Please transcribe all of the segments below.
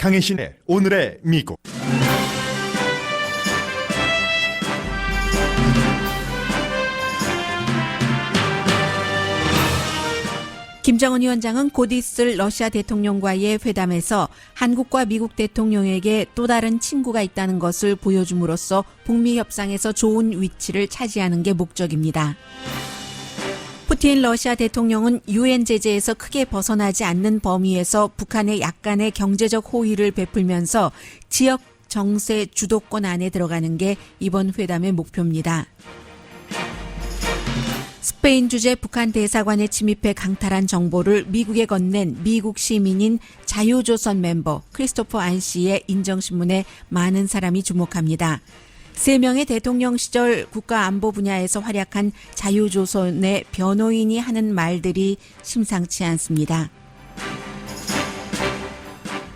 강혜신의 오늘의 미국. 김정은 위원장은 곧 있을 러시아 대통령과의 회담에서 한국과 미국 대통령에게 또 다른 친구가 있다는 것을 보여줌으로써 북미 협상에서 좋은 위치를 차지하는 게 목적입니다. 푸틴 러시아 대통령은 유엔 제재에서 크게 벗어나지 않는 범위에서 북한에 약간의 경제적 호의를 베풀면서 지역 정세 주도권 안에 들어가는 게 이번 회담의 목표입니다. 스페인 주재 북한 대사관에 침입해 강탈한 정보를 미국에 건넨 미국 시민인 자유조선 멤버 크리스토퍼 안 씨의 인정신문에 많은 사람이 주목합니다. 3명의 대통령 시절 국가안보 분야에서 활약한 자유조선의 변호인이 하는 말들이 심상치 않습니다.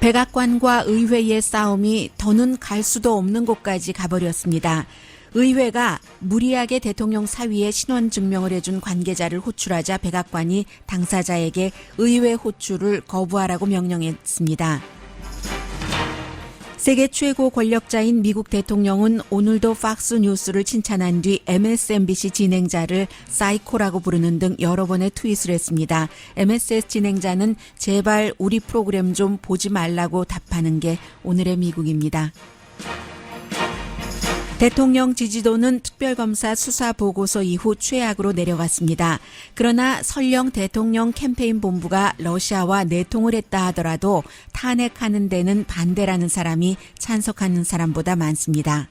백악관과 의회의 싸움이 더는 갈 수도 없는 곳까지 가버렸습니다. 의회가 무리하게 대통령 사위의 신원 증명을 해준 관계자를 호출하자 백악관이 당사자에게 의회 호출을 거부하라고 명령했습니다. 세계 최고 권력자인 미국 대통령은 오늘도 팍스 뉴스를 칭찬한 뒤 MSNBC 진행자를 사이코라고 부르는 등 여러 번의 트윗을 했습니다. MSN 진행자는 제발 우리 프로그램 좀 보지 말라고 답하는 게 오늘의 미국입니다. 대통령 지지도는 특별검사 수사보고서 이후 최악으로 내려갔습니다. 그러나 설령 대통령 캠페인 본부가 러시아와 내통을 했다 하더라도 탄핵하는 데는 반대라는 사람이 찬성하는 사람보다 많습니다.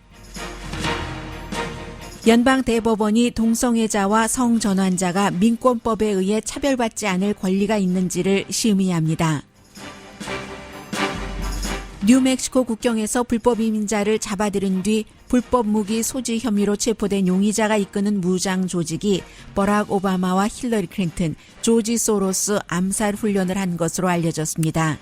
연방대법원이 동성애자와 성전환자가 민권법에 의해 차별받지 않을 권리가 있는지를 심의합니다. 뉴멕시코 국경에서 불법 이민자를 잡아들인 뒤 불법 무기 소지 혐의로 체포된 용의자가 이끄는 무장 조직이 버락 오바마와 힐러리 클린턴, 조지 소로스 암살 훈련을 한 것으로 알려졌습니다.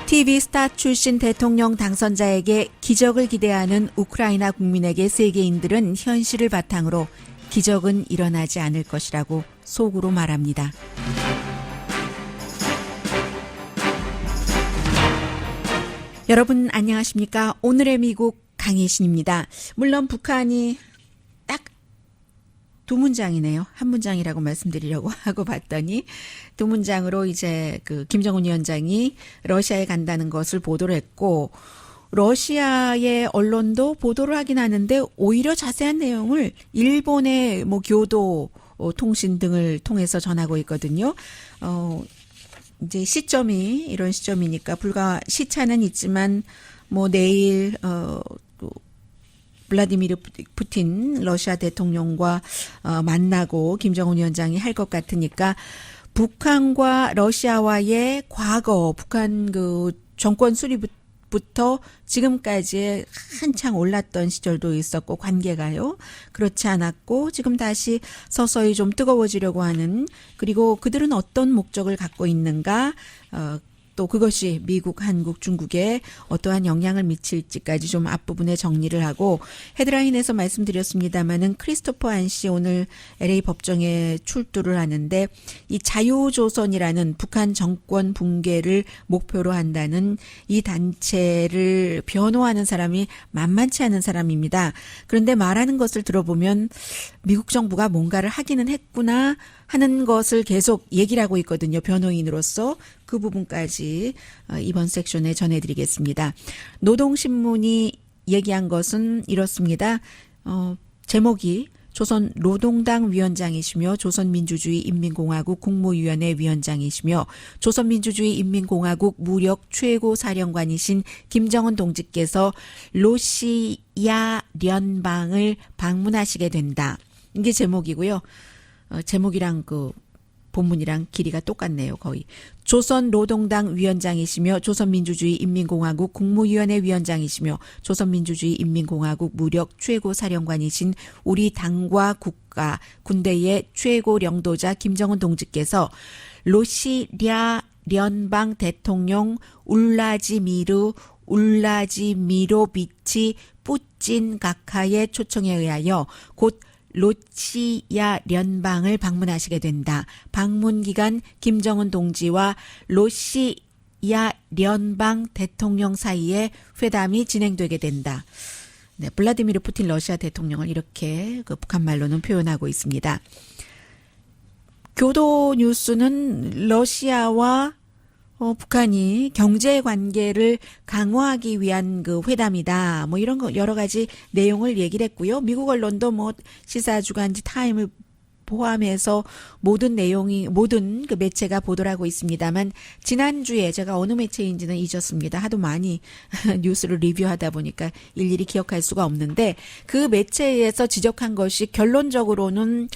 TV 스타 출신 대통령 당선자에게 기적을 기대하는 우크라이나 국민에게 세계인들은 현실을 바탕으로 기적은 일어나지 않을 것이라고 속으로 말합니다. 여러분 안녕하십니까? 오늘의 미국 강혜신입니다. 물론 북한이 딱 2문장이네요. 한 문장이라고 말씀드리려고 하고 봤더니 2문장으로 이제 김정은 위원장이 러시아에 간다는 것을 보도를 했고 러시아의 언론도 보도를 하긴 하는데 오히려 자세한 내용을 일본의 교도 통신 등을 통해서 전하고 있거든요. 이제 시점이 이런 시점이니까 불과 시차는 있지만 내일 블라디미르 푸틴 러시아 대통령과 만나고 김정은 위원장이 할 것 같으니까 북한과 러시아와의 과거 북한 정권 수립부터 지금까지 한창 올랐던 시절도 있었고 관계가요. 그렇지 않았고 지금 다시 서서히 좀 뜨거워지려고 하는 그리고 그들은 어떤 목적을 갖고 있는가 또 그것이 미국, 한국, 중국에 어떠한 영향을 미칠지까지 좀 앞부분에 정리를 하고 헤드라인에서 말씀드렸습니다마는 크리스토퍼 안 씨 오늘 LA 법정에 출두를 하는데 이 자유조선이라는 북한 정권 붕괴를 목표로 한다는 이 단체를 변호하는 사람이 만만치 않은 사람입니다. 그런데 말하는 것을 들어보면 미국 정부가 뭔가를 하기는 했구나 하는 것을 계속 얘기를 하고 있거든요. 변호인으로서 그 부분까지 이번 섹션에 전해드리겠습니다. 노동신문이 얘기한 것은 이렇습니다. 제목이 조선 노동당 위원장이시며 조선민주주의 인민공화국 국무위원회 위원장이시며 조선민주주의 인민공화국 무력 최고사령관이신 김정은 동지께서 러시아 연방을 방문하시게 된다. 이게 제목이고요. 제목이랑 본문이랑 길이가 똑같네요. 거의. 조선노동당 위원장이시며 조선민주주의 인민공화국 국무위원회 위원장이시며 조선민주주의 인민공화국 무력 최고사령관이신 우리 당과 국가 군대의 최고領導자 김정은 동지께서 러시아 연방 대통령 울라지미로비치 푸틴 각하의 초청에 의하여 곧 러시아 연방을 방문하시게 된다. 방문 기간 김정은 동지와 러시아 야련방 대통령 사이에 회담이 진행되게 된다. 네, 블라디미르 푸틴 러시아 대통령을 이렇게 그 북한 말로는 표현하고 있습니다. 교도 뉴스는 러시아와 북한이 경제 관계를 강화하기 위한 그 회담이다. 뭐 이런 거 여러 가지 내용을 얘기를 했고요. 미국 언론도 뭐 시사 주간지 타임을 포함해서 모든 그 매체가 보도를 하고 있습니다만, 지난주에 제가 어느 매체인지는 잊었습니다. 하도 많이 뉴스를 리뷰하다 보니까 일일이 기억할 수가 없는데, 그 매체에서 지적한 것이 결론적으로는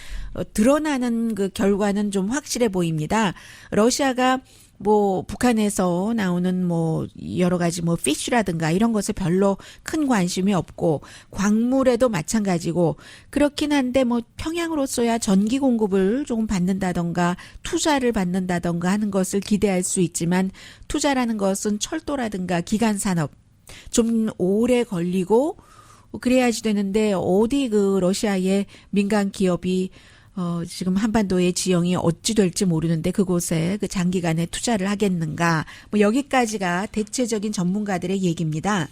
드러나는 그 결과는 좀 확실해 보입니다. 러시아가 뭐 북한에서 나오는 뭐 여러 가지 뭐 피쉬라든가 이런 것에 별로 큰 관심이 없고, 광물에도 마찬가지고, 그렇긴 한데 뭐 평양으로서야 전기 공급을 조금 받는다던가 투자를 받는다던가 하는 것을 기대할 수 있지만, 투자라는 것은 철도라든가 기간 산업 좀 오래 걸리고 그래야지 되는데, 어디 그 러시아의 민간 기업이 지금 한반도의 지형이 어찌 될지 모르는데 그곳에 그 장기간에 투자를 하겠는가. 뭐 여기까지가 대체적인 전문가들의 얘기입니다.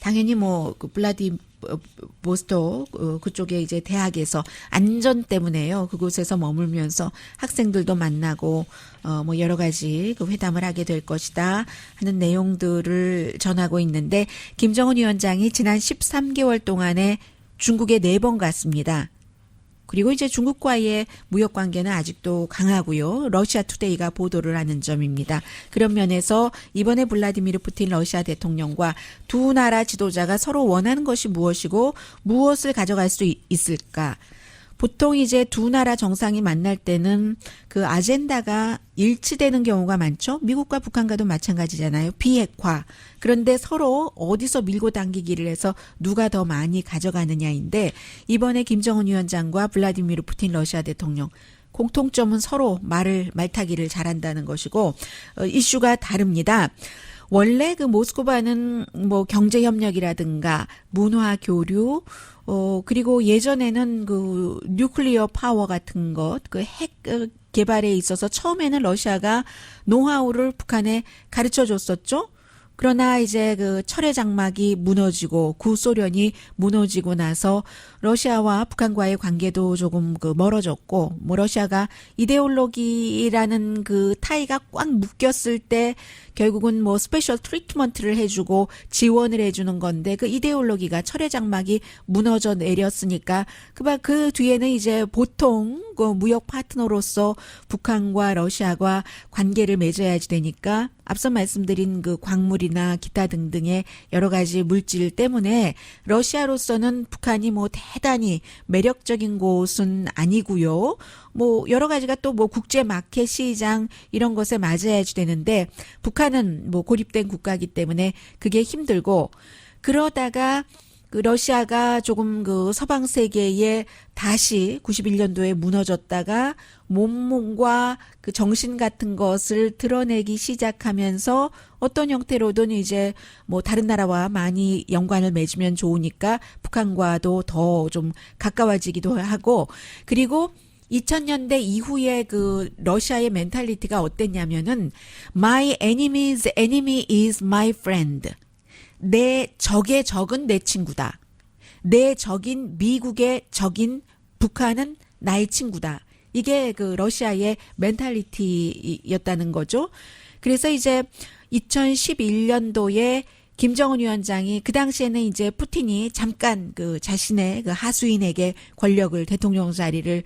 당연히 뭐 그 블라디보스톡 그쪽에 이제 대학에서 안전 때문에요. 그곳에서 머물면서 학생들도 만나고 뭐 여러 가지 그 회담을 하게 될 것이다 하는 내용들을 전하고 있는데, 김정은 위원장이 지난 13개월 동안에 중국에 4번 갔습니다. 그리고 이제 중국과의 무역 관계는 아직도 강하고요. 러시아 투데이가 보도를 하는 점입니다. 그런 면에서 이번에 블라디미르 푸틴 러시아 대통령과 두 나라 지도자가 서로 원하는 것이 무엇이고 무엇을 가져갈 수 있을까? 보통 이제 두 나라 정상이 만날 때는 그 아젠다가 일치되는 경우가 많죠. 미국과 북한과도 마찬가지잖아요. 비핵화. 그런데 서로 어디서 밀고 당기기를 해서 누가 더 많이 가져가느냐인데, 이번에 김정은 위원장과 블라디미르 푸틴 러시아 대통령 공통점은 서로 말타기를 잘한다는 것이고, 이슈가 다릅니다. 원래 그 모스크바는 뭐 경제 협력이라든가 문화 교류, 그리고 예전에는 그 뉴클리어 파워 같은 것, 그 핵 개발에 있어서 처음에는 러시아가 노하우를 북한에 가르쳐 줬었죠. 그러나 이제 그 철의 장막이 무너지고 구소련이 무너지고 나서 러시아와 북한과의 관계도 조금 그 멀어졌고, 뭐 러시아가 이데올로기라는 그 타이가 꽉 묶였을 때 결국은 뭐 스페셜 트리트먼트를 해주고 지원을 해주는 건데, 그 이데올로기가 철의 장막이 무너져 내렸으니까 그 뒤에는 이제 보통 그 무역 파트너로서 북한과 러시아가 관계를 맺어야지 되니까, 앞서 말씀드린 그 광물이나 기타 등등의 여러 가지 물질 때문에 러시아로서는 북한이 뭐 대단히 매력적인 곳은 아니고요. 뭐 여러 가지가 또 뭐 국제 마켓 시장 이런 것에 맞아야지 되는데, 북한은 뭐 고립된 국가이기 때문에 그게 힘들고, 그러다가 그 러시아가 조금 그 서방 세계에 다시 91년도에 무너졌다가 몸과 그 정신 같은 것을 드러내기 시작하면서 어떤 형태로든 이제 뭐 다른 나라와 많이 연관을 맺으면 좋으니까 북한과도 더 좀 가까워지기도 하고, 그리고 2000년대 이후에 그 러시아의 멘탈리티가 어땠냐면은 My enemy's enemy is my friend. 내 적의 적은 내 친구다. 내 적인 미국의 적인 북한은 나의 친구다. 이게 그 러시아의 멘탈리티였다는 거죠. 그래서 이제 2011년도에 김정은 위원장이, 그 당시에는 이제 푸틴이 잠깐 그 자신의 그 하수인에게 권력을, 대통령 자리를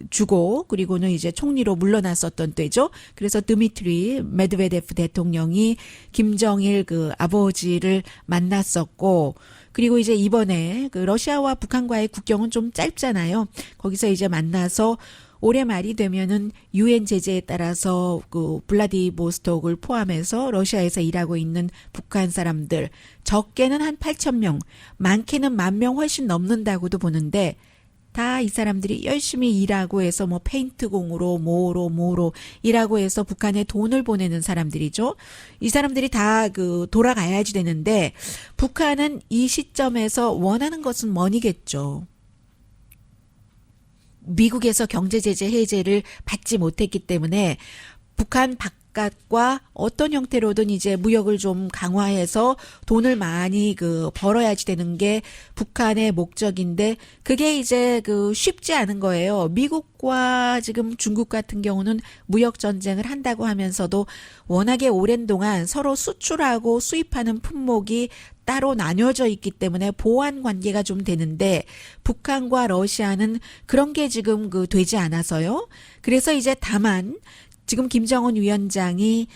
주고 그리고는 이제 총리로 물러났었던 때죠. 그래서 드미트리 메드베데프 대통령이 김정일 그 아버지를 만났었고, 그리고 이제 이번에 그 러시아와 북한과의 국경은 좀 짧잖아요. 거기서 이제 만나서 올해 말이 되면은 유엔 제재에 따라서 그 블라디보스톡을 포함해서 러시아에서 일하고 있는 북한 사람들 적게는 한 8,000명, 많게는 10,000명 훨씬 넘는다고도 보는데, 다 이 사람들이 열심히 일하고 해서 뭐 페인트공으로 뭐로 일하고 해서 북한에 돈을 보내는 사람들이죠. 이 사람들이 다 그 돌아가야지 되는데, 북한은 이 시점에서 원하는 것은 머니겠죠. 미국에서 경제 제재 해제를 받지 못했기 때문에 북한 바깥과 어떤 형태로든 이제 무역을 좀 강화해서 돈을 많이 벌어야지 되는 게 북한의 목적인데 그게 이제 쉽지 않은 거예요. 미국과 지금 중국 같은 경우는 무역 전쟁을 한다고 하면서도 워낙에 오랜 동안 서로 수출하고 수입하는 품목이 따로 나뉘어져 있기 때문에 보완 관계가 좀 되는데 북한과 러시아는 그런 게 지금 되지 않아서요. 그래서 이제 다만 지금 김정은 위원장이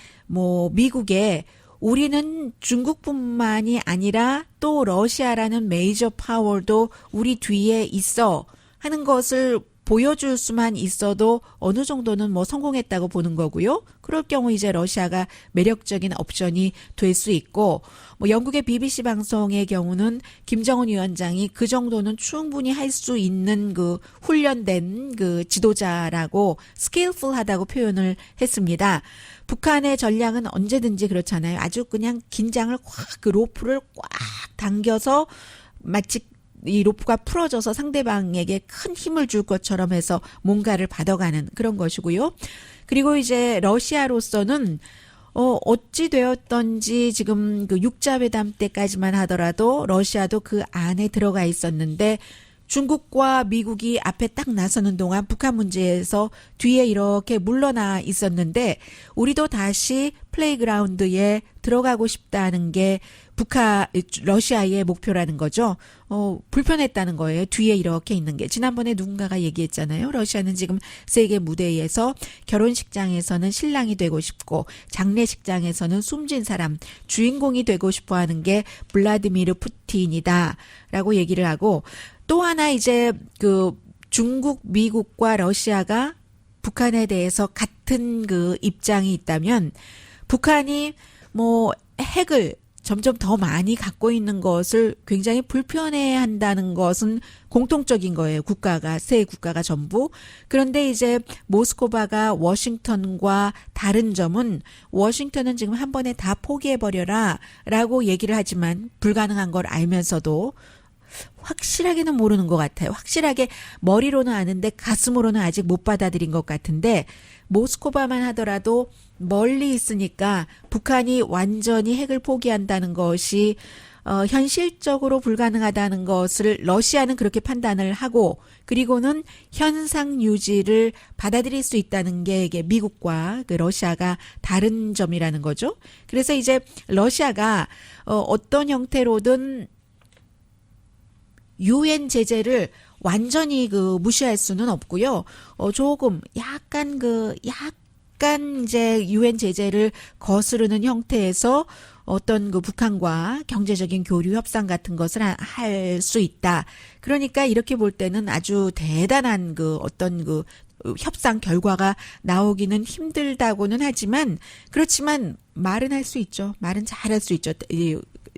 미국에 우리는 중국뿐만이 아니라 또 러시아라는 메이저 파워도 우리 뒤에 있어 하는 것을 보여줄 수만 있어도 어느 정도는 성공했다고 보는 거고요. 그럴 경우 이제 러시아가 매력적인 옵션이 될 수 있고, 영국의 BBC 방송의 경우는 김정은 위원장이 그 정도는 충분히 할 수 있는 훈련된 지도자라고 skillful하다고 표현을 했습니다. 북한의 전략은 언제든지 그렇잖아요. 아주 그냥 긴장을 확 로프를 꽉 당겨서 마치 이 로프가 풀어져서 상대방에게 큰 힘을 줄 것처럼 해서 뭔가를 받아가는 그런 것이고요. 그리고 이제 러시아로서는 어찌 되었던지 지금 육자회담 때까지만 하더라도 러시아도 그 안에 들어가 있었는데 중국과 미국이 앞에 딱 나서는 동안 북한 문제에서 뒤에 이렇게 물러나 있었는데 우리도 다시 플레이그라운드에 들어가고 싶다는 게 러시아의 목표라는 거죠. 불편했다는 거예요. 뒤에 이렇게 있는 게. 지난번에 누군가가 얘기했잖아요. 러시아는 지금 세계 무대에서 결혼식장에서는 신랑이 되고 싶고 장례식장에서는 숨진 사람, 주인공이 되고 싶어 하는 게 블라디미르 푸틴이다. 라고 얘기를 하고 또 하나 이제 중국, 미국과 러시아가 북한에 대해서 같은 입장이 있다면 북한이 핵을 점점 더 많이 갖고 있는 것을 굉장히 불편해 한다는 것은 공통적인 거예요. 세 국가가 전부. 그런데 이제 모스크바가 워싱턴과 다른 점은 워싱턴은 지금 한 번에 다 포기해버려라 라고 얘기를 하지만 불가능한 걸 알면서도 확실하게는 모르는 것 같아요. 확실하게 머리로는 아는데 가슴으로는 아직 못 받아들인 것 같은데 모스크바만 하더라도 멀리 있으니까 북한이 완전히 핵을 포기한다는 것이 현실적으로 불가능하다는 것을 러시아는 그렇게 판단을 하고 그리고는 현상 유지를 받아들일 수 있다는 게 이게 미국과 러시아가 다른 점이라는 거죠. 그래서 이제 러시아가 어떤 형태로든 유엔 제재를 완전히 무시할 수는 없고요. 조금 약간 이제 유엔 제재를 거스르는 형태에서 어떤 북한과 경제적인 교류 협상 같은 것을 할 수 있다. 그러니까 이렇게 볼 때는 아주 대단한 어떤 협상 결과가 나오기는 힘들다고는 하지만 그렇지만 말은 할 수 있죠. 말은 잘 할 수 있죠.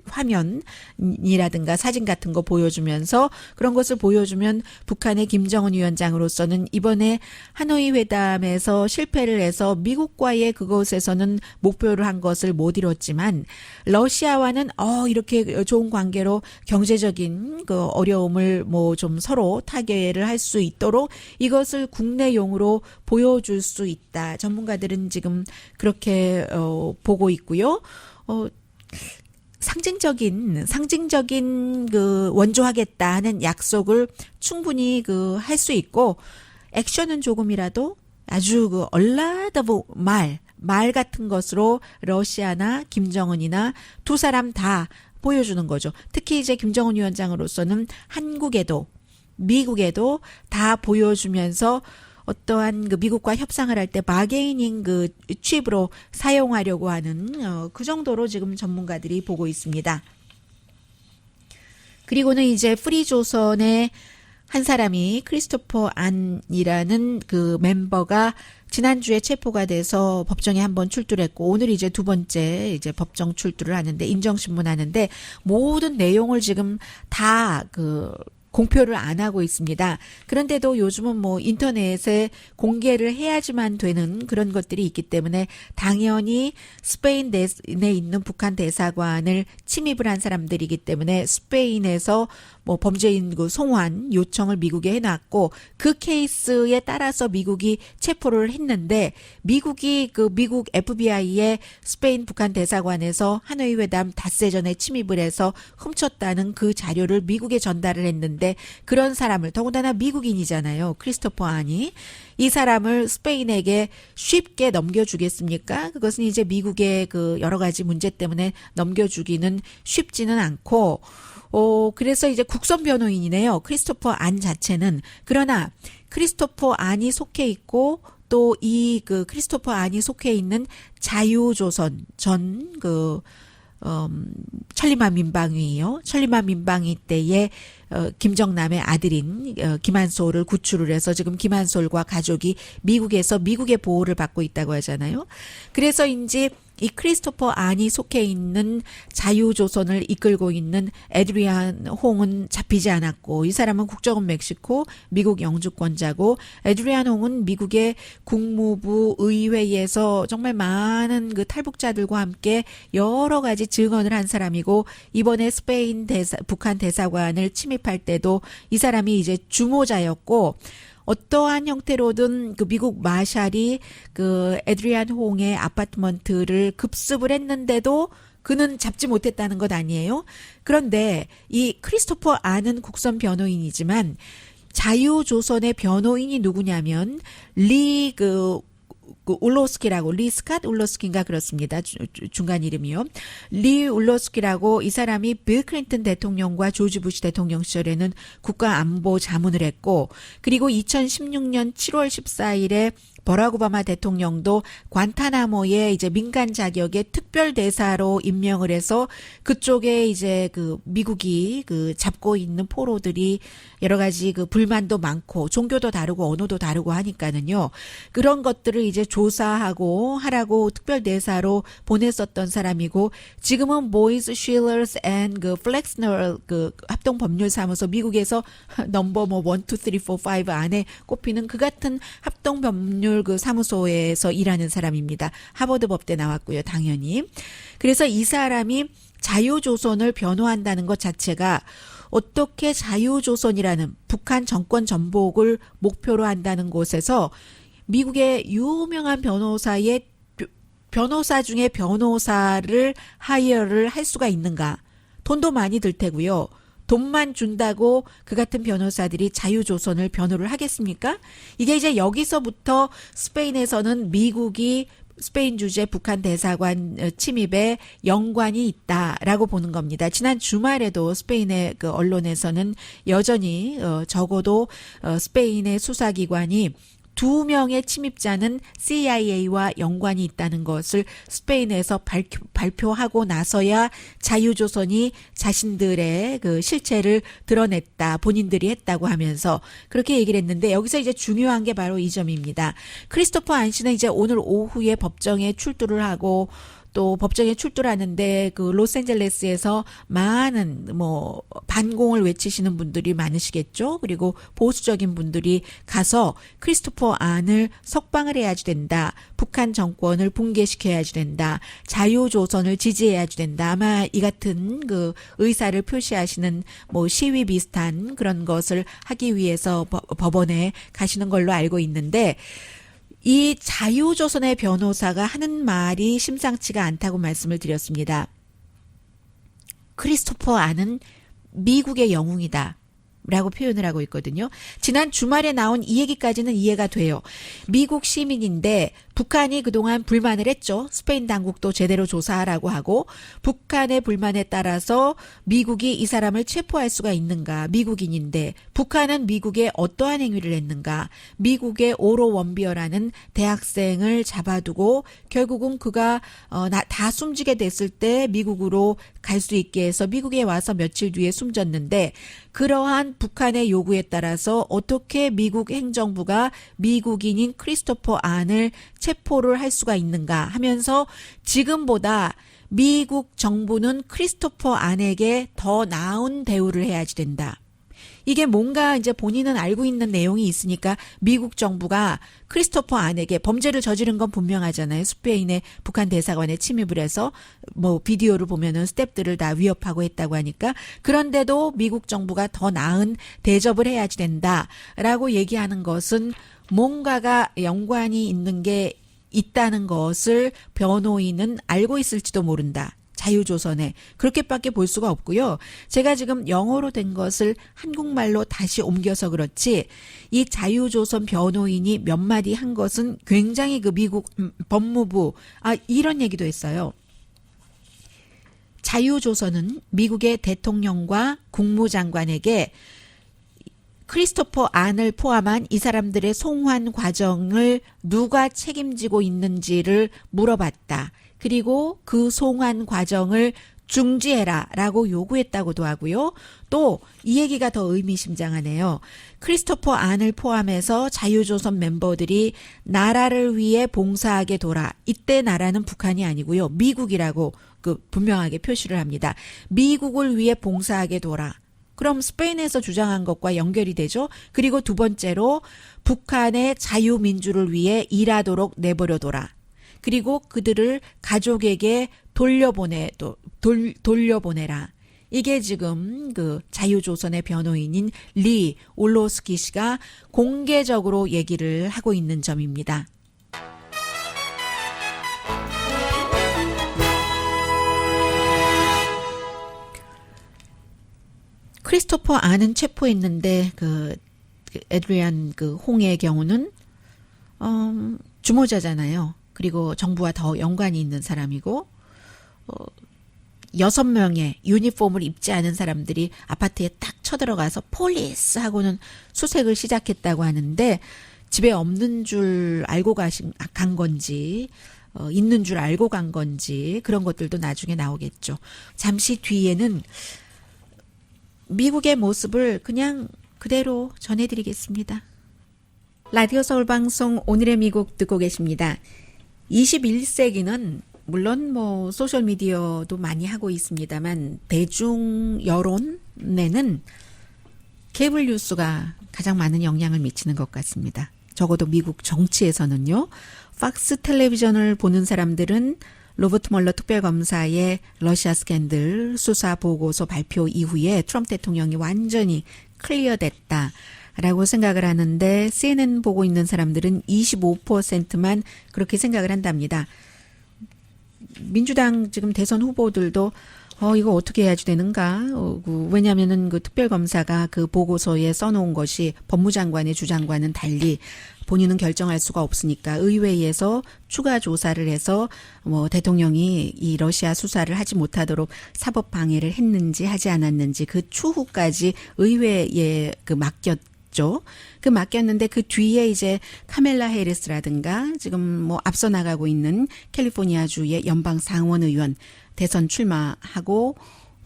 화면이라든가 사진 같은 거 보여주면서 그런 것을 보여주면 북한의 김정은 위원장으로서는 이번에 하노이 회담에서 실패를 해서 미국과의 그것에서는 목표를 한 것을 못 이뤘지만 러시아와는 이렇게 좋은 관계로 경제적인 어려움을 좀 서로 타결을 할 수 있도록 이것을 국내용으로 보여줄 수 있다. 전문가들은 지금 그렇게 보고 있고요. 상징적인 원조하겠다 하는 약속을 충분히 할 수 있고 액션은 조금이라도 아주 얼라더브 말 같은 것으로 러시아나 김정은이나 두 사람 다 보여주는 거죠. 특히 이제 김정은 위원장으로서는 한국에도 미국에도 다 보여주면서 어떠한 미국과 협상을 할 때 바게이닝 칩으로 사용하려고 하는 그 정도로 지금 전문가들이 보고 있습니다. 그리고는 이제 프리조선의 한 사람이 크리스토퍼 안이라는 멤버가 지난주에 체포가 돼서 법정에 한번 출두를 했고 오늘 이제 두 번째 이제 법정 출두를 하는데 인정신문 하는데 모든 내용을 지금 다 공표를 안 하고 있습니다. 그런데도 요즘은 뭐 인터넷에 공개를 해야지만 되는 그런 것들이 있기 때문에 당연히 스페인 내에 있는 북한 대사관을 침입을 한 사람들이기 때문에 스페인에서 뭐 범죄인 그 송환 요청을 미국에 해놨고 그 케이스에 따라서 미국이 체포를 했는데 미국 FBI의 스페인 북한 대사관에서 하노이 회담 닷새 전에 침입을 해서 훔쳤다는 그 자료를 미국에 전달을 했는데 그런 사람을 더군다나 미국인이잖아요. 크리스토퍼 안이 이 사람을 스페인에게 쉽게 넘겨주겠습니까? 그것은 이제 미국의 그 여러 가지 문제 때문에 넘겨주기는 쉽지는 않고 그래서 이제 국선 변호인이네요. 크리스토퍼 안 자체는. 그러나 크리스토퍼 안이 속해 있고 또 이 그 크리스토퍼 안이 속해 있는 자유조선 전 천리만 민방위요. 천리만 민방위 때에 김정남의 아들인 김한솔을 구출을 해서 지금 김한솔과 가족이 미국에서 미국의 보호를 받고 있다고 하잖아요. 그래서 이제 이 크리스토퍼 안이 속해 있는 자유조선을 이끌고 있는 에드리안 홍은 잡히지 않았고 이 사람은 국적은 멕시코, 미국 영주권자고 에드리안 홍은 미국의 국무부 의회에서 정말 많은 그 탈북자들과 함께 여러 가지 증언을 한 사람이고 이번에 스페인 북한 대사관을 침입할 때도 이 사람이 이제 주모자였고 어떠한 형태로든 그 미국 마샬이 그 에드리안 홍의 아파트먼트를 급습을 했는데도 그는 잡지 못했다는 것 아니에요? 그런데 이 크리스토퍼 안은 국선 변호인이지만 자유조선의 변호인이 누구냐면 울로스키라고 리 스캇 울로스키인가 그렇습니다. 중간 이름이요. 리 울로스키라고 이 사람이 빌 클린턴 대통령과 조지 부시 대통령 시절에는 국가안보 자문을 했고 그리고 2016년 7월 14일에 버락 오바마 대통령도 관타나모에 이제 민간 자격의 특별 대사로 임명을 해서 그쪽에 이제 그 미국이 그 잡고 있는 포로들이 여러 가지 그 불만도 많고 종교도 다르고 언어도 다르고 하니까는요. 그런 것들을 이제 조사하고 하라고 특별 대사로 보냈었던 사람이고 지금은 보이스 쉴러스 앤 그 플렉스너 그 합동 법률 사무소 미국에서 넘버 뭐 1, 2, 3, 4, 5 안에 꼽히는 그 같은 합동 법률 그 사무소에서 일하는 사람입니다. 하버드 법대 나왔고요. 당연히. 그래서 이 사람이 자유조선을 변호한다는 것 자체가 어떻게 자유조선이라는 북한 정권 전복을 목표로 한다는 곳에서 미국의 유명한 변호사 중에 변호사를 하이어를 할 수가 있는가? 돈도 많이 들 테고요. 돈만 준다고 그 같은 변호사들이 자유조선을 변호를 하겠습니까? 이게 이제 여기서부터 스페인에서는 미국이 스페인 주재 북한 대사관 침입에 연관이 있다라고 보는 겁니다. 지난 주말에도 스페인의 그 언론에서는 여전히 적어도 스페인의 수사기관이 2명의 침입자는 CIA와 연관이 있다는 것을 스페인에서 발표하고 나서야 자유조선이 자신들의 그 실체를 드러냈다. 본인들이 했다고 하면서 그렇게 얘기를 했는데 여기서 이제 중요한 게 바로 이 점입니다. 크리스토퍼 안 씨는 이제 오늘 오후에 법정에 출두를 하고 또 법정에 출두하는데 그 로스앤젤레스에서 많은 뭐 반공을 외치시는 분들이 많으시겠죠. 그리고 보수적인 분들이 가서 크리스토퍼 안을 석방을 해야지 된다. 북한 정권을 붕괴시켜야지 된다. 자유조선을 지지해야지 된다. 아마 이 같은 그 의사를 표시하시는 뭐 시위 비슷한 그런 것을 하기 위해서 법원에 가시는 걸로 알고 있는데 이 자유조선의 변호사가 하는 말이 심상치가 않다고 말씀을 드렸습니다. 크리스토퍼 안은 미국의 영웅이다. 라고 표현을 하고 있거든요. 지난 주말에 나온 이 얘기까지는 이해가 돼요. 미국 시민인데 북한이 그동안 불만을 했죠. 스페인 당국도 제대로 조사하라고 하고 북한의 불만에 따라서 미국이 이 사람을 체포할 수가 있는가. 미국인인데 북한은 미국에 어떠한 행위를 했는가. 미국의 오로 원비어라는 대학생을 잡아두고 결국은 그가 다 숨지게 됐을 때 미국으로 갈 수 있게 해서 미국에 와서 며칠 뒤에 숨졌는데 그러한 북한의 요구에 따라서 어떻게 미국 행정부가 미국인인 크리스토퍼 안을 체포를 할 수가 있는가 하면서 지금보다 미국 정부는 크리스토퍼 안에게 더 나은 대우를 해야지 된다. 이게 뭔가 이제 본인은 알고 있는 내용이 있으니까 미국 정부가 크리스토퍼 안에게 범죄를 저지른 건 분명하잖아요. 스페인의 북한 대사관에 침입을 해서 뭐 비디오를 보면은 스태프들을 다 위협하고 했다고 하니까 그런데도 미국 정부가 더 나은 대접을 해야지 된다라고 얘기하는 것은 뭔가가 연관이 있는 게 있다는 것을 변호인은 알고 있을지도 모른다. 자유조선에 그렇게밖에 볼 수가 없고요. 제가 지금 영어로 된 것을 한국말로 다시 옮겨서 그렇지 이 자유조선 변호인이 몇 마디 한 것은 굉장히 그 미국 법무부 이런 얘기도 했어요. 자유조선은 미국의 대통령과 국무장관에게 크리스토퍼 안을 포함한 이 사람들의 송환 과정을 누가 책임지고 있는지를 물어봤다. 그리고 그 송환 과정을 중지해라라고 요구했다고도 하고요. 또 이 얘기가 더 의미심장하네요. 크리스토퍼 안을 포함해서 자유조선 멤버들이 나라를 위해 봉사하게 돌아. 이때 나라는 북한이 아니고요. 미국이라고 분명하게 표시를 합니다. 미국을 위해 봉사하게 돌아. 그럼 스페인에서 주장한 것과 연결이 되죠. 그리고 두 번째로 북한의 자유민주를 위해 일하도록 내버려둬라. 그리고 그들을 가족에게 돌려보내라. 이게 지금 그 자유조선의 변호인인 리 올로스키 씨가 공개적으로 얘기를 하고 있는 점입니다. 크리스토퍼 안은 체포했는데 그 에드리안 그 홍의 경우는 주모자잖아요. 그리고 정부와 더 연관이 있는 사람이고 6명의 유니폼을 입지 않은 사람들이 아파트에 딱 쳐들어가서 폴리스 하고는 수색을 시작했다고 하는데 집에 없는 줄 알고 간 건지 있는 줄 알고 간 건지 그런 것들도 나중에 나오겠죠. 잠시 뒤에는 미국의 모습을 그냥 그대로 전해드리겠습니다. 라디오 서울방송 오늘의 미국 듣고 계십니다. 21세기는 물론 뭐 소셜미디어도 많이 하고 있습니다만 대중 여론에는 케이블 뉴스가 가장 많은 영향을 미치는 것 같습니다. 적어도 미국 정치에서는요. 팍스 텔레비전을 보는 사람들은 로버트 멀러 특별검사의 러시아 스캔들 수사 보고서 발표 이후에 트럼프 대통령이 완전히 클리어됐다라고 생각을 하는데 CNN 보고 있는 사람들은 25%만 그렇게 생각을 한답니다. 민주당 지금 대선 후보들도 이거 어떻게 해야지 되는가? 왜냐하면은 그 특별검사가 그 보고서에 써놓은 것이 법무장관의 주장과는 달리 본인은 결정할 수가 없으니까 의회에서 추가 조사를 해서 뭐 대통령이 이 러시아 수사를 하지 못하도록 사법 방해를 했는지 하지 않았는지 그 추후까지 의회에 맡겼죠. 맡겼는데 그 뒤에 이제 카멜라 해리스라든가 지금 뭐 앞서 나가고 있는 캘리포니아주의 연방 상원 의원 대선 출마하고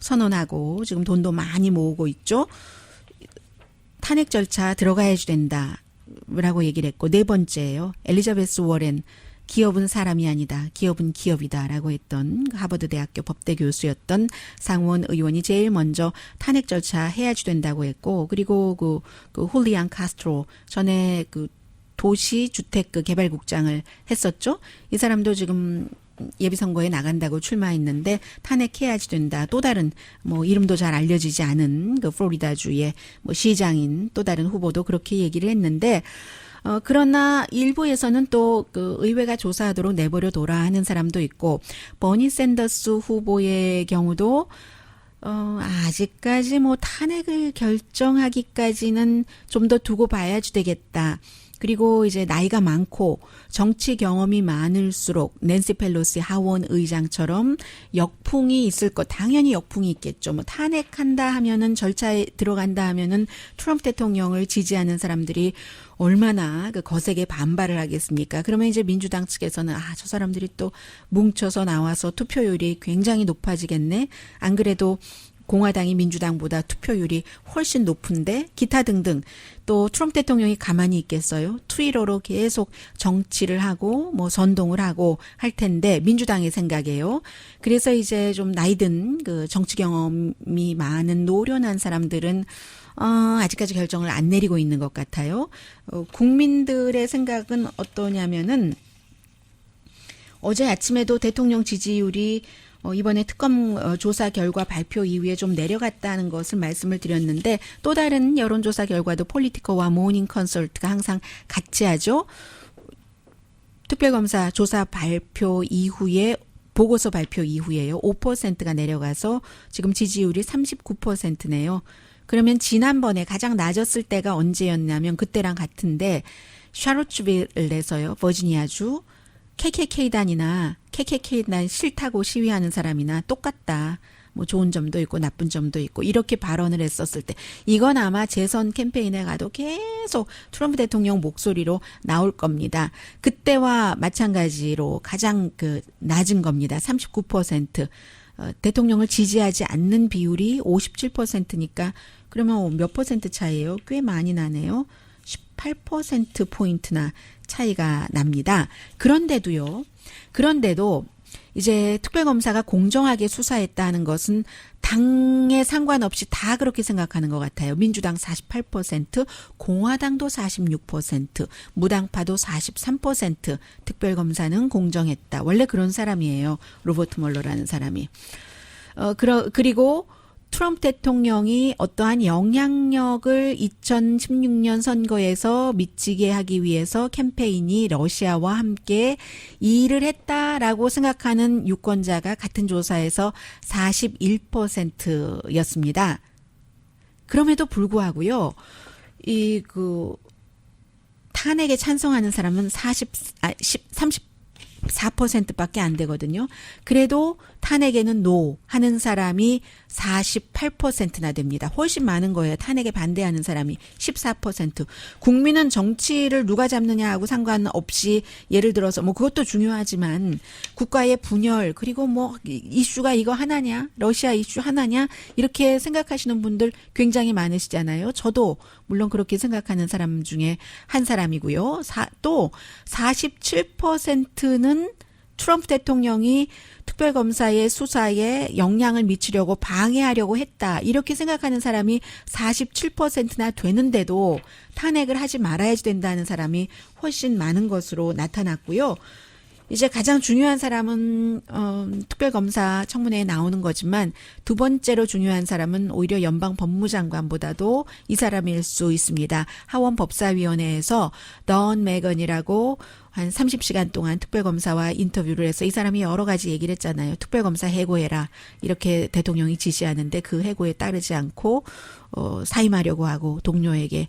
선언하고 지금 돈도 많이 모으고 있죠. 탄핵 절차 들어가야지 된다라고 얘기를 했고 네 번째예요. 엘리자베스 워렌 기업은 사람이 아니다. 기업은 기업이다라고 했던 하버드 대학교 법대 교수였던 상원 의원이 제일 먼저 탄핵 절차 해야지 된다고 했고 그리고 그 훌리안 카스트로 전에 그 도시 주택 개발국장을 했었죠. 이 사람도 지금 예비선거에 나간다고 출마했는데 탄핵해야지 된다. 또 다른 뭐 이름도 잘 알려지지 않은 그 플로리다주의 뭐 시장인 또 다른 후보도 그렇게 얘기를 했는데 그러나 일부에서는 또 그 의회가 조사하도록 내버려 둬라 하는 사람도 있고 버니 샌더스 후보의 경우도 아직까지 뭐 탄핵을 결정하기까지는 좀 더 두고 봐야지 되겠다. 그리고 이제 나이가 많고 정치 경험이 많을수록 낸시 펠로시 하원 의장처럼 역풍이 있을 것 당연히 역풍이 있겠죠. 뭐 탄핵한다 하면은 절차에 들어간다 하면은 트럼프 대통령을 지지하는 사람들이 얼마나 그 거세게 반발을 하겠습니까? 그러면 이제 민주당 측에서는 저 사람들이 또 뭉쳐서 나와서 투표율이 굉장히 높아지겠네. 안 그래도 공화당이 민주당보다 투표율이 훨씬 높은데 기타 등등 또 트럼프 대통령이 가만히 있겠어요? 트위터로 계속 정치를 하고 뭐 선동을 하고 할 텐데 민주당의 생각이에요. 그래서 이제 좀 나이든 그 정치 경험이 많은 노련한 사람들은 아직까지 결정을 안 내리고 있는 것 같아요. 국민들의 생각은 어떠냐면은 어제 아침에도 대통령 지지율이 이번에 특검 조사 결과 발표 이후에 좀 내려갔다는 것을 말씀을 드렸는데 또 다른 여론조사 결과도 폴리티커와 모닝 컨설트가 항상 같이 하죠. 특별검사 조사 발표 이후에 보고서 발표 이후에요. 5%가 내려가서 지금 지지율이 39%네요. 그러면 지난번에 가장 낮았을 때가 언제였냐면 그때랑 같은데 샤롯주빌에서요. 버지니아주 KKK단이나 KKK단 싫다고 시위하는 사람이나 똑같다. 뭐 좋은 점도 있고 나쁜 점도 있고 이렇게 발언을 했었을 때 이건 아마 재선 캠페인에 가도 계속 트럼프 대통령 목소리로 나올 겁니다. 그때와 마찬가지로 가장 낮은 겁니다. 39%. 대통령을 지지하지 않는 비율이 57%니까 그러면 몇 퍼센트 차이예요? 꽤 많이 나네요. 18%포인트나 차이가 납니다. 그런데도 이제 특별검사가 공정하게 수사했다는 것은 당에 상관없이 다 그렇게 생각하는 것 같아요. 민주당 48%, 공화당도 46%, 무당파도 43% 특별검사는 공정했다. 원래 그런 사람이에요. 로버트 멀러라는 사람이. 그리고 트럼프 대통령이 어떠한 영향력을 2016년 선거에서 미치게 하기 위해서 캠페인이 러시아와 함께 일을 했다라고 생각하는 유권자가 같은 조사에서 41%였습니다. 그럼에도 불구하고요, 탄핵에 찬성하는 사람은 34%밖에 안 되거든요. 그래도 탄핵에는 노 하는 사람이 48%나 됩니다. 훨씬 많은 거예요. 탄핵에 반대하는 사람이 14%. 국민은 정치를 누가 잡느냐하고 상관없이 예를 들어서 뭐 그것도 중요하지만 국가의 분열 그리고 뭐 이슈가 이거 하나냐? 러시아 이슈 하나냐? 이렇게 생각하시는 분들 굉장히 많으시잖아요. 저도 물론 그렇게 생각하는 사람 중에 한 사람이고요. 또 47%는 트럼프 대통령이 특별검사의 수사에 영향을 미치려고 방해하려고 했다. 이렇게 생각하는 사람이 47%나 되는데도 탄핵을 하지 말아야지 된다는 사람이 훨씬 많은 것으로 나타났고요. 이제 가장 중요한 사람은 특별검사 청문회에 나오는 거지만 두 번째로 중요한 사람은 오히려 연방법무장관보다도 이 사람일 수 있습니다. 하원법사위원회에서 던 매건이라고 한 30시간 동안 특별검사와 인터뷰를 해서 이 사람이 여러 가지 얘기를 했잖아요. 특별검사 해고해라. 이렇게 대통령이 지시하는데 그 해고에 따르지 않고 사임하려고 하고 동료에게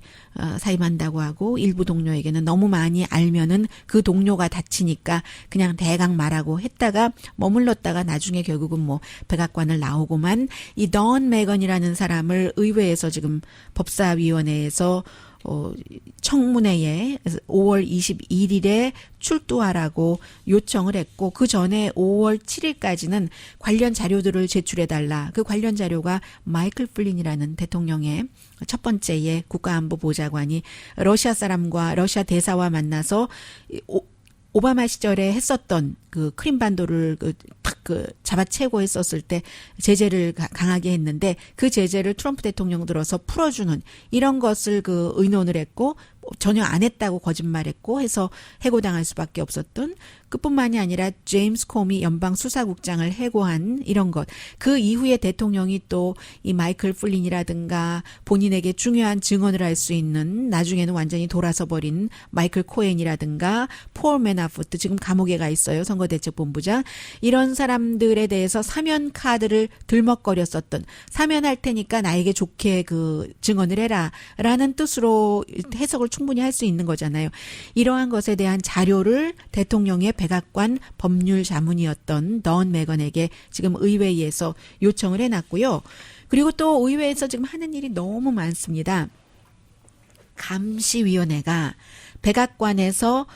사임한다고 하고 일부 동료에게는 너무 많이 알면은 그 동료가 다치니까 그냥 대강 말하고 했다가 머물렀다가 나중에 결국은 뭐 백악관을 나오고만 이 던 매건이라는 사람을 의회에서 지금 법사위원회에서 청문회에 5월 21일에 출두하라고 요청을 했고 그 전에 5월 7일까지는 관련 자료들을 제출해달라. 그 관련 자료가 마이클 플린이라는 대통령의 첫 번째의 국가안보보좌관이 러시아 사람과 러시아 대사와 만나서 오바마 시절에 했었던 그 크림반도를 탁 잡아채고 했었을 때 제재를 강하게 했는데 그 제재를 트럼프 대통령 들어서 풀어주는 이런 것을 의논을 했고 전혀 안 했다고 거짓말했고 해서 해고당할 수밖에 없었던 그뿐만이 아니라 제임스 코미 연방수사국장을 해고한 이런 것. 그 이후에 대통령이 또 이 마이클 플린이라든가 본인에게 중요한 증언을 할 수 있는 나중에는 완전히 돌아서 버린 마이클 코엔이라든가 폴 매나포트 지금 감옥에 가 있어요. 선거대책본부장. 이런 사람들에 대해서 사면 카드를 들먹거렸었던 사면할 테니까 나에게 좋게 증언을 해라 라는 뜻으로 해석을 충분히 할 수 있는 거잖아요. 이러한 것에 대한 자료를 대통령의 백악관 법률 자문이었던 던 매건에게 지금 의회에서 요청을 해놨고요. 그리고 또 의회에서 지금 하는 일이 너무 많습니다. 감시위원회가 백악관에서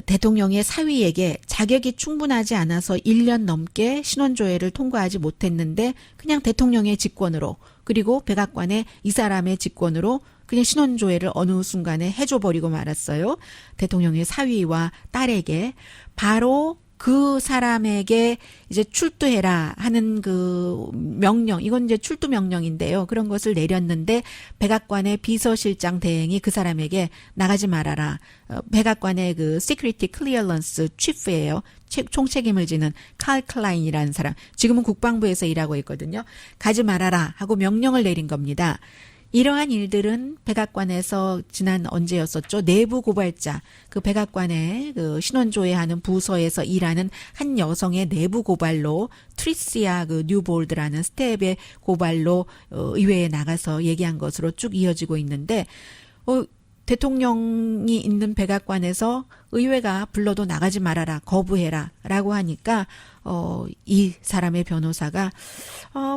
대통령의 사위에게 자격이 충분하지 않아서 1년 넘게 신원조회를 통과하지 못했는데 그냥 대통령의 직권으로 그리고 백악관의 이 사람의 직권으로 그냥 신원조회를 어느 순간에 해줘버리고 말았어요. 대통령의 사위와 딸에게 바로 그 사람에게 이제 출두해라 하는 그 명령, 이건 이제 출두 명령인데요. 그런 것을 내렸는데 백악관의 비서실장 대행이 그 사람에게 나가지 말아라. 백악관의 그 시큐리티 클리어런스 치프예요. 총책임을 지는 칼 클라인이라는 사람. 지금은 국방부에서 일하고 있거든요. 가지 말아라 하고 명령을 내린 겁니다. 이러한 일들은 백악관에서 지난 언제였었죠? 내부 고발자, 그 백악관의 그 신원조회하는 부서에서 일하는 한 여성의 내부 고발로 트리시아 그 뉴볼드라는 스텝의 고발로 의회에 나가서 얘기한 것으로 쭉 이어지고 있는데 대통령이 있는 백악관에서 의회가 불러도 나가지 말아라, 거부해라 라고 하니까 이 사람의 변호사가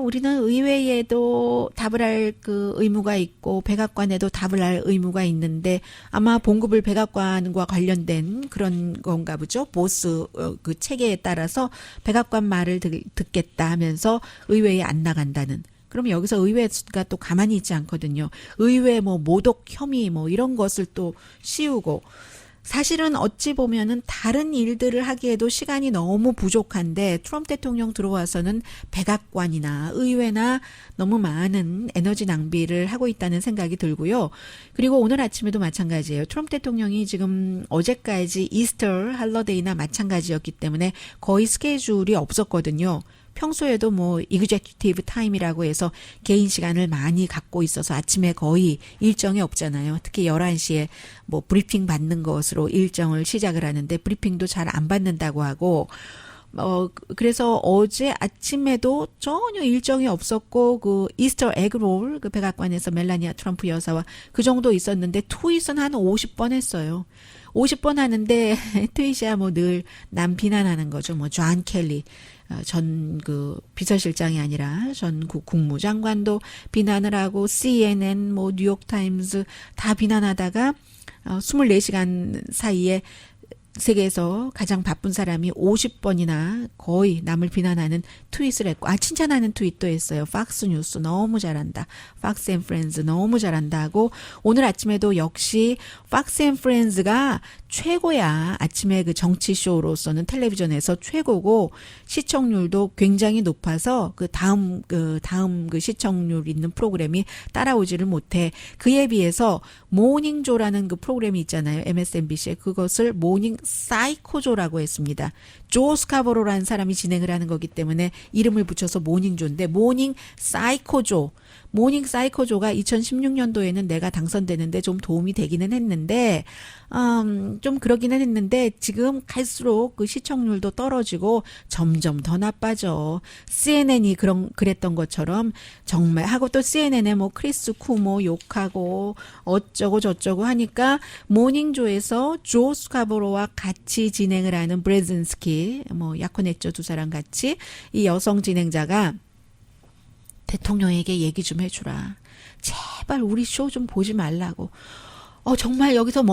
우리는 의회에도 답을 할 그 의무가 있고 백악관에도 답을 할 의무가 있는데 아마 봉급을 백악관과 관련된 그런 건가 보죠. 보스 그 체계에 따라서 백악관 말을 듣겠다 하면서 의회에 안 나간다는. 그럼 여기서 의회가 또 가만히 있지 않거든요. 의회 뭐 모독 혐의 뭐 이런 것을 또 씌우고 사실은 어찌 보면은 다른 일들을 하기에도 시간이 너무 부족한데 트럼프 대통령 들어와서는 백악관이나 의회나 너무 많은 에너지 낭비를 하고 있다는 생각이 들고요. 그리고 오늘 아침에도 마찬가지예요. 트럼프 대통령이 지금 어제까지 이스터 할러데이나 마찬가지였기 때문에 거의 스케줄이 없었거든요. 평소에도 뭐 이그제큐티브 타임이라고 해서 개인 시간을 많이 갖고 있어서 아침에 거의 일정이 없잖아요. 특히 11시에 뭐 브리핑 받는 것으로 일정을 시작을 하는데 브리핑도 잘 안 받는다고 하고 그래서 어제 아침에도 전혀 일정이 없었고 그 이스터 에그롤 그 백악관에서 멜라니아 트럼프 여사와 그 정도 있었는데 트윗은 한 50번 했어요. 50번 하는데 트윗이야 뭐 늘 남 비난하는 거죠. 뭐 존 켈리 전 그 비서실장이 아니라 전 국무장관도 비난을 하고 CNN 뭐 뉴욕타임즈 다 비난하다가 24시간 사이에 세계에서 가장 바쁜 사람이 50번이나 거의 남을 비난하는 트윗을 했고 칭찬하는 트윗도 했어요. 팍스 뉴스 너무 잘한다. 팍스 앤 프렌즈 너무 잘한다 하고 오늘 아침에도 역시 팍스 앤 프렌즈가 최고야. 아침에 그 정치쇼로서는 텔레비전에서 최고고 시청률도 굉장히 높아서 그 다음 그 시청률 있는 프로그램이 따라오지를 못해. 그에 비해서 모닝조라는 그 프로그램이 있잖아요. MSNBC에 그것을 모닝 사이코조라고 했습니다. 조 스카보로라는 사람이 진행을 하는 거기 때문에 이름을 붙여서 모닝조인데 모닝 사이코조. 모닝 사이코조가 2016년도에는 내가 당선되는데 좀 도움이 되기는 했는데 좀 그러기는 했는데 지금 갈수록 그 시청률도 떨어지고 점점 더 나빠져. CNN이 그랬던 것처럼 정말 하고 또 CNN에 뭐 크리스 쿠모 욕하고 어쩌고 저쩌고 하니까 모닝조에서 조 스카보로와 같이 진행을 하는 브레진스키 뭐 약혼했죠. 두 사람 같이 이 여성 진행자가 대통령에게 얘기 좀 해주라. 제발 우리 쇼 좀 보지 말라고. 정말 여기서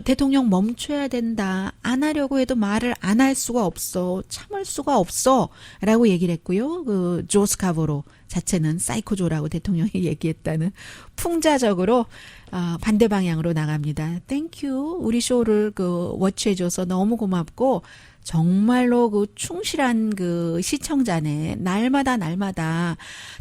대통령 멈춰야 된다. 안 하려고 해도 말을 안 할 수가 없어. 참을 수가 없어. 라고 얘기를 했고요. 그 조 스카보로 자체는 사이코조라고 대통령이 얘기했다는 풍자적으로 반대 방향으로 나갑니다. 땡큐. 우리 쇼를 그 워치해줘서 너무 고맙고 정말로 그 충실한 그 시청자네. 날마다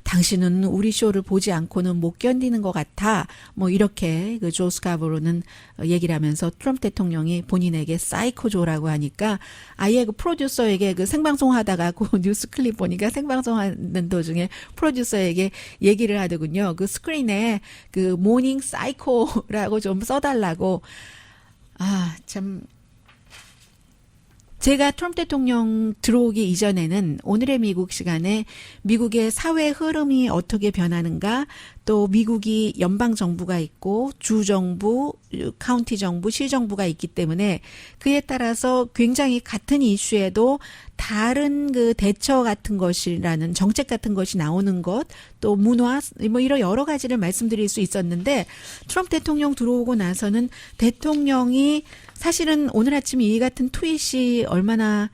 당신은 우리 쇼를 보지 않고는 못 견디는 것 같아. 뭐 이렇게 그 조 스카보로는 얘기를 하면서 트럼프 대통령이 본인에게 사이코조라고 하니까 아예 그 프로듀서에게 그 생방송 하다가 그 뉴스 클립 보니까 생방송 하는 도중에 프로듀서에게 얘기를 하더군요. 그 스크린에 그 모닝 사이코라고 좀 써달라고. 참. 제가 트럼프 대통령 들어오기 이전에는 오늘의 미국 시간에 미국의 사회 흐름이 어떻게 변하는가, 또 미국이 연방정부가 있고 주정부, 카운티 정부, 시정부가 있기 때문에 그에 따라서 굉장히 같은 이슈에도 다른 그 대처 같은 것이라는 정책 같은 것이 나오는 것, 또 문화, 뭐 이런 여러 가지를 말씀드릴 수 있었는데 트럼프 대통령 들어오고 나서는 대통령이 사실은 오늘 아침 이 같은 트윗이 얼마나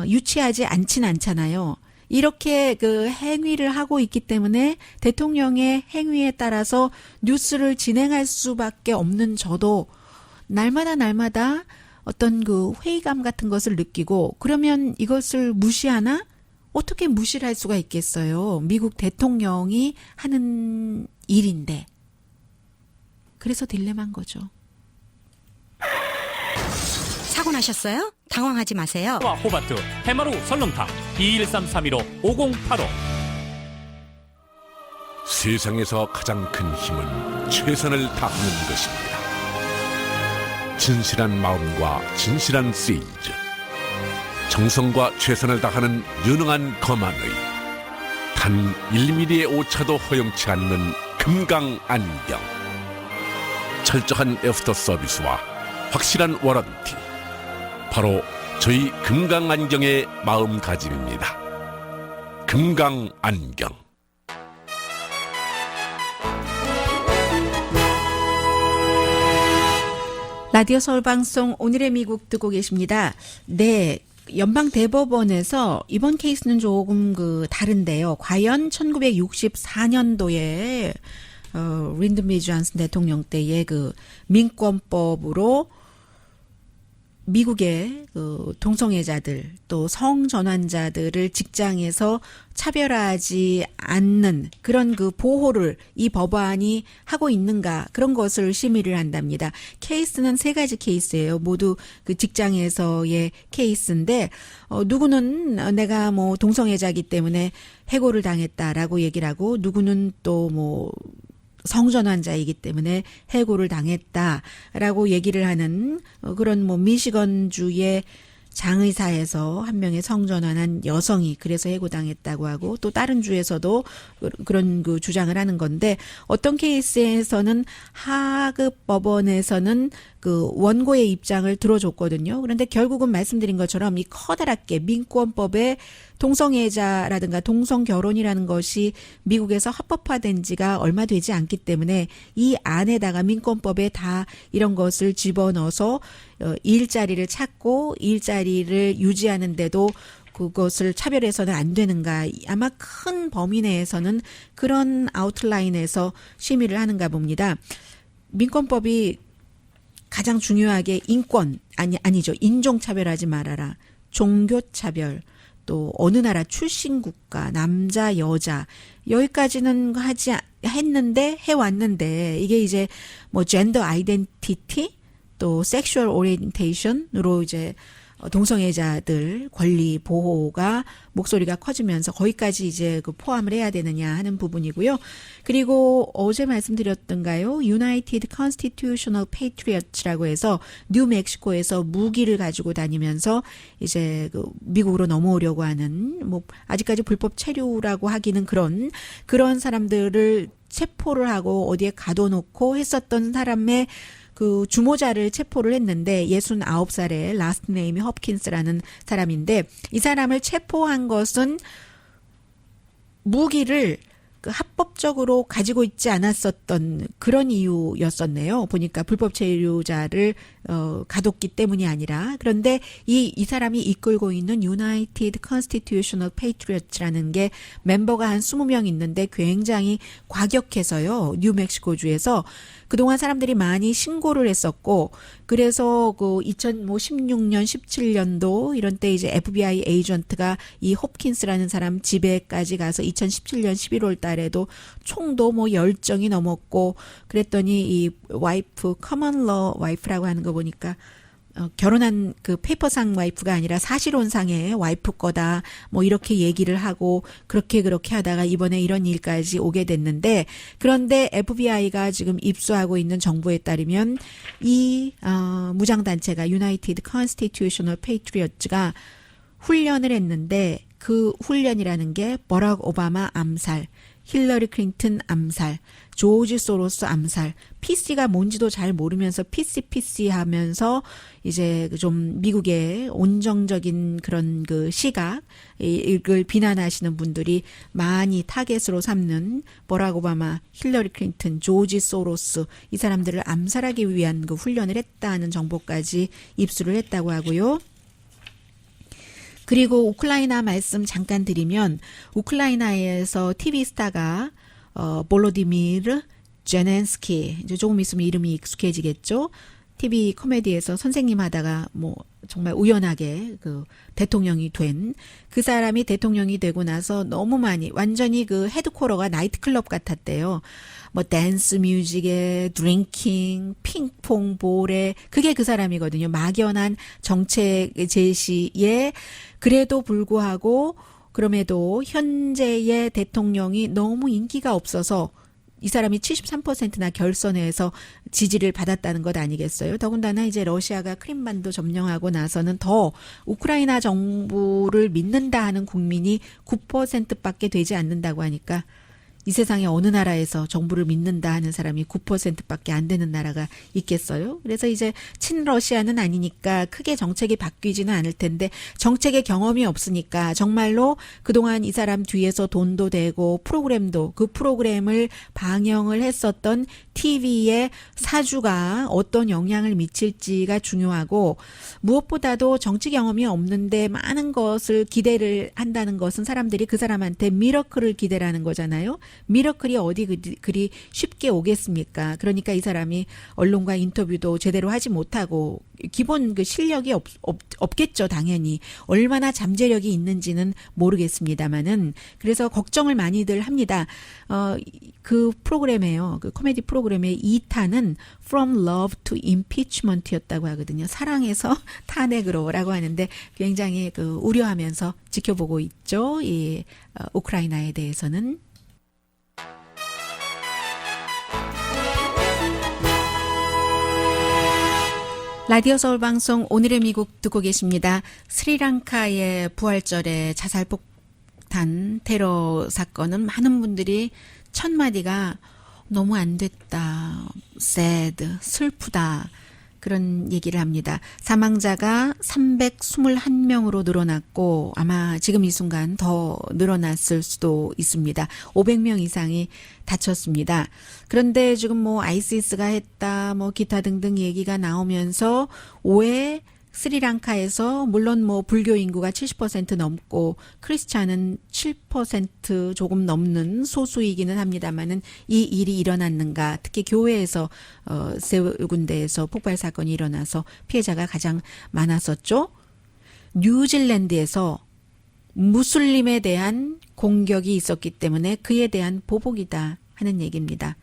유치하지 않진 않잖아요. 이렇게 그 행위를 하고 있기 때문에 대통령의 행위에 따라서 뉴스를 진행할 수밖에 없는 저도 날마다 어떤 그 회의감 같은 것을 느끼고 그러면 이것을 무시하나? 어떻게 무시를 할 수가 있겠어요? 미국 대통령이 하는 일인데. 그래서 딜레마인 거죠. 사고 나셨어요? 당황하지 마세요. 호바트 해마루 설렁탕 213-315-5085. 세상에서 가장 큰 힘은 최선을 다하는 것입니다. 진실한 마음과 진실한 세일즈, 정성과 최선을 다하는 유능한 검안의 단 1mm의 오차도 허용치 않는 금강안경, 철저한 애프터 서비스와 확실한 워런티, 바로 저희 금강안경의 마음가짐입니다. 금강안경. 라디오 서울방송 오늘의 미국 듣고 계십니다. 네. 연방대법원에서 이번 케이스는 조금 다른데요. 과연 1964년도에 린든 B. 존슨 대통령 때의 민권법으로 미국의 동성애자들 또 성전환자들을 직장에서 차별하지 않는 그런 보호를 이 법안이 하고 있는가, 그런 것을 심의를 한답니다. 케이스는 3가지 케이스예요. 모두 직장에서의 케이스인데 누구는 내가 동성애자이기 때문에 해고를 당했다라고 얘기를 하고, 누구는 또 성전환자이기 때문에 해고를 당했다라고 얘기를 하는 그런 미시건주의 장의사에서 한 명의 성전환한 여성이 그래서 해고당했다고 하고, 또 다른 주에서도 그런 주장을 하는 건데, 어떤 케이스에서는 하급 법원에서는 원고의 입장을 들어줬거든요. 그런데 결국은 말씀드린 것처럼 이 커다랗게 민권법에 동성애자라든가 동성결혼이라는 것이 미국에서 합법화된 지가 얼마 되지 않기 때문에 이 안에다가 민권법에 다 이런 것을 집어넣어서 일자리를 찾고 일자리를 유지하는데도 그것을 차별해서는 안 되는가, 아마 큰 범위 내에서는 그런 아웃라인에서 심의를 하는가 봅니다. 민권법이 가장 중요하게 아니죠. 인종차별하지 말아라. 종교차별, 또 어느 나라 출신 국가, 남자, 여자, 여기까지는 해왔는데, 이게 이제 젠더 아이덴티티, 또 섹슈얼 오리엔테이션으로 이제 동성애자들 권리 보호가 목소리가 커지면서 거기까지 이제 포함을 해야 되느냐 하는 부분이고요. 그리고 어제 말씀드렸던가요? United Constitutional Patriots라고 해서 뉴멕시코에서 무기를 가지고 다니면서 이제 미국으로 넘어오려고 하는 아직까지 불법 체류라고 하기는 그런 사람들을 체포를 하고 어디에 가둬놓고 했었던 사람의 주모자를 체포를 했는데, 69살의 라스트 네임이 허프킨스라는 사람인데, 이 사람을 체포한 것은 무기를 합법적으로 가지고 있지 않았었던 그런 이유였었네요. 보니까 불법 체류자를 가뒀기 때문이 아니라. 그런데 이 사람이 이끌고 있는 United Constitutional Patriots라는 게 멤버가 한 20명 있는데 굉장히 과격해서요. 뉴멕시코주에서 그동안 사람들이 많이 신고를 했었고, 그래서 2016년, 17년도 이런 때 이제 FBI 에이전트가 이 홉킨스라는 사람 집에까지 가서 2017년 11월 달에도 총도 10정이 넘었고, 그랬더니 이 와이프, 커먼러 와이프라고 하는 거 보니까 결혼한 페이퍼상 와이프가 아니라 사실혼상의 와이프 거다, 이렇게 얘기를 하고 그렇게 하다가 이번에 이런 일까지 오게 됐는데, 그런데 FBI가 지금 입수하고 있는 정보에 따르면 이 무장단체가 United Constitutional Patriots가 훈련을 했는데, 그 훈련이라는 게 버락 오바마 암살, 힐러리 클린턴 암살, 조지 소로스 암살, PC가 뭔지도 잘 모르면서 PC 하면서 이제 좀 미국의 온정적인 그런 시각, 이걸 비난하시는 분들이 많이 타겟으로 삼는 버락 오바마, 힐러리 클린턴, 조지 소로스, 이 사람들을 암살하기 위한 훈련을 했다는 정보까지 입수를 했다고 하고요. 그리고 우크라이나 말씀 잠깐 드리면, 우크라이나에서 TV 스타가 볼로디미르 제넨스키, 이제 조금 있으면 이름이 익숙해지겠죠. TV 코미디에서 선생님 하다가 뭐 정말 우연하게 그 대통령이 된 그 사람이 대통령이 되고 나서 너무 많이 완전히 그 헤드코어가 나이트클럽 같았대요. 뭐 댄스 뮤직에 드링킹, 핑퐁 볼에 그게 그 사람이거든요. 막연한 정책 제시에 그래도 불구하고 그럼에도 현재의 대통령이 너무 인기가 없어서 이 사람이 73%나 결선에서 지지를 받았다는 것 아니겠어요? 더군다나 이제 러시아가 크림반도 점령하고 나서는 더 우크라이나 정부를 믿는다 하는 국민이 9%밖에 되지 않는다고 하니까 이 세상에 어느 나라에서 정부를 믿는다 하는 사람이 9%밖에 안 되는 나라가 있겠어요? 그래서 이제 친러시아는 아니니까 크게 정책이 바뀌지는 않을 텐데 정책의 경험이 없으니까 정말로 그동안 이 사람 뒤에서 돈도 되고 프로그램도 그 프로그램을 방영을 했었던 TV의 사주가 어떤 영향을 미칠지가 중요하고 무엇보다도 정치 경험이 없는데 많은 것을 기대를 한다는 것은 사람들이 그 사람한테 미러클을 기대라는 거잖아요. 미러클이 어디 그리 쉽게 오겠습니까? 그러니까 이 사람이 언론과 인터뷰도 제대로 하지 못하고 기본 그 실력이 없겠죠, 당연히. 얼마나 잠재력이 있는지는 모르겠습니다만은 그래서 걱정을 많이들 합니다. 그 프로그램에요. 그 코미디 프로그램의 2탄은 From Love to Impeachment였다고 하거든요. 사랑에서 탄핵으로라고 하는데 굉장히 그 우려하면서 지켜보고 있죠. 이 우크라이나에 대해서는. 라디오 서울 방송 오늘의 미국 듣고 계십니다. 스리랑카의 부활절에 자살폭탄 테러 사건은 많은 분들이 첫 마디가 너무 안 됐다, sad, 슬프다 그런 얘기를 합니다. 사망자가 321명으로 늘어났고 아마 지금 이 순간 더 늘어났을 수도 있습니다. 500명 이상이 다쳤습니다. 그런데 지금 뭐 아이시스가 했다 뭐 기타 등등 얘기가 나오면서 왜 스리랑카에서 물론 뭐 불교 인구가 70% 넘고 크리스찬은 7% 조금 넘는 소수이기는 합니다만은 이 일이 일어났는가? 특히 교회에서 세 군데에서 폭발 사건이 일어나서 피해자가 가장 많았었죠. 뉴질랜드에서 무슬림에 대한 공격이 있었기 때문에 그에 대한 보복이다 하는 얘기입니다.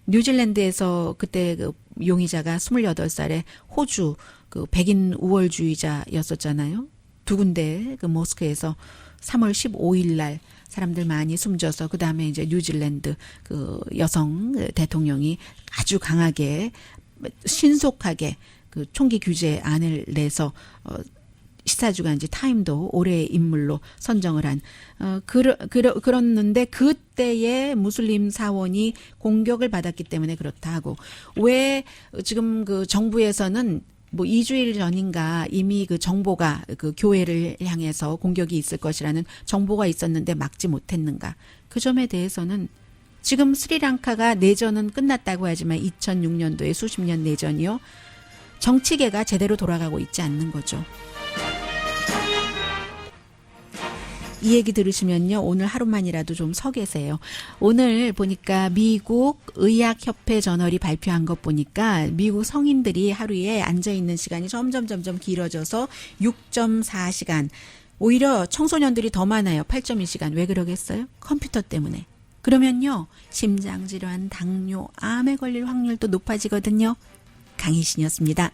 뉴질랜드에서 그때 그 용의자가 28살에 호주 그 백인 우월주의자였었잖아요. 두 군데 그 모스크에서 3월 15일 날 사람들 많이 숨져서 그 다음에 이제 뉴질랜드 그 여성 대통령이 아주 강하게 신속하게 그 총기 규제안을 내서 시사주간지 타임도 올해의 인물로 선정을 한 그렇는데 그때의 무슬림 사원이 공격을 받았기 때문에 그렇다 하고 왜 지금 그 정부에서는 뭐 2주일 전인가 이미 그 정보가 그 교회를 향해서 공격이 있을 것이라는 정보가 있었는데 막지 못했는가? 그 점에 대해서는 지금 스리랑카가 내전은 끝났다고 하지만 2006년도에 수십 년 내전이요. 정치계가 제대로 돌아가고 있지 않는 거죠. 이 얘기 들으시면요. 오늘 하루만이라도 좀 서 계세요. 오늘 보니까 미국 의학협회 저널이 발표한 것 보니까 미국 성인들이 하루에 앉아있는 시간이 점점 길어져서 6.4시간. 오히려 청소년들이 더 많아요. 8.2시간. 왜 그러겠어요? 컴퓨터 때문에. 그러면요. 심장질환, 당뇨, 암에 걸릴 확률도 높아지거든요. 강희신이었습니다.